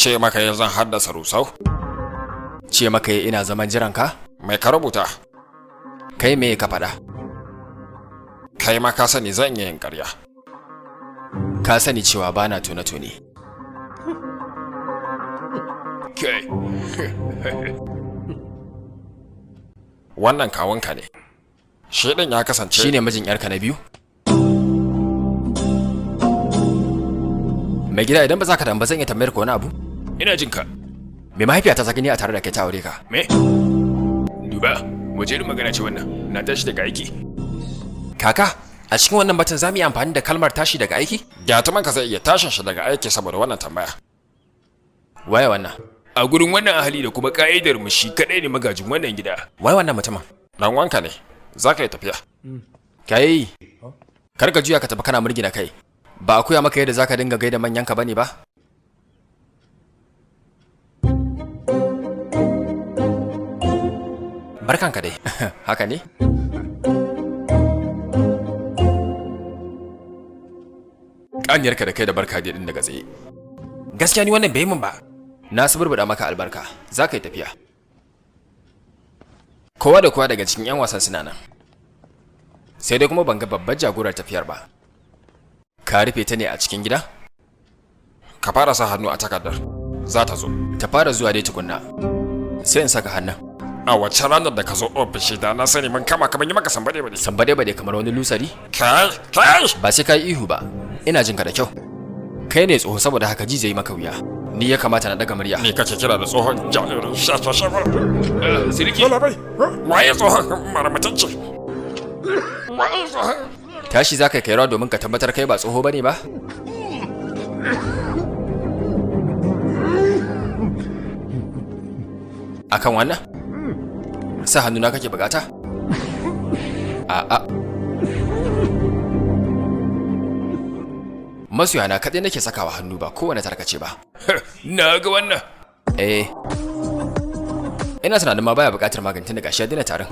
Ce maka yi zan haddasa rusau? Ce maka yi ina zaman jiranka? Mai ka rubuta? Kai me ka faɗa? Kai ma ka sani zan yi yin ƙarya. Ka sani cewa bana tone-tone. Kai. Wannan kawunka ne. Shi ɗin ya kasance... Shi ne mijin ‘yarka na biyu? Mai gida idan ba za ka damba zan iya tambayar ka wani abu? Ina jin ka. Me mahaifiyata ta gani a tare da kai ta aure ka? Me? Duba, wace irin magana ce wannan? Na tashi daga aiki. Kaka, a cikin wannan batun za mu yi amfani da kalmar tashi daga aiki? Gyatumanka zai iya tashin shi daga aiki saboda wannan tambaya. Waye wannan? A gurin wannan ahali da kuma ka'idar mu shi kadai ne magajin wannan gida. Waye wannan mutumin? Dan wanka ne. Za ka yi tafiya. Kai, kar ka juya ka tafi kana murgina kai. Ba a koya maka yadda za ka dinga gaida manyanka bane ba? Barkanka dai, haka ne? Ƙaniyarka da kai da barka dai din daga tsaye. Gaskiya ni wannan bai min ba. Na suburbuɗa maka albarka, za ka yi tafiya. Kowa da kowa daga cikin 'yan wasan suna nan. Sai dai kuma ban ga babbar jagorar tafiyar ba. Ka rufe ta ne a cikin gida? Ka fara sa hannu a takardar. Za ta zo. Ta fara zuwa dai tukunna. Sai in saka hannun. A wacce ranar da ka zo ofishi da na sani mun kama kamar yi maka sambade bade. Sambade bade kamar wani lusari? Kai! Ba sai ka yi ihu ba. Ina jin ka da kyau. Kai ne tsoho saboda haka ji zai maka wuya. Ni ya kamata na daga murya. Ni kake kira da tsohon jami'in shafa-shafa. Siriki. Waye tsohon maramatacce? Waye tsohon? Tashi za ka kai rawa domin ka tabbatar kai ba tsoho bane ba? Akan wannan? Sa hannuna kake bukata? A'a. Masoyana kaɗai nake sakawa hannu ba kowane tarkace ba. Na ga wannan. Ina tunanin ma baya buƙatar magani tun da gashi ya daina tarin.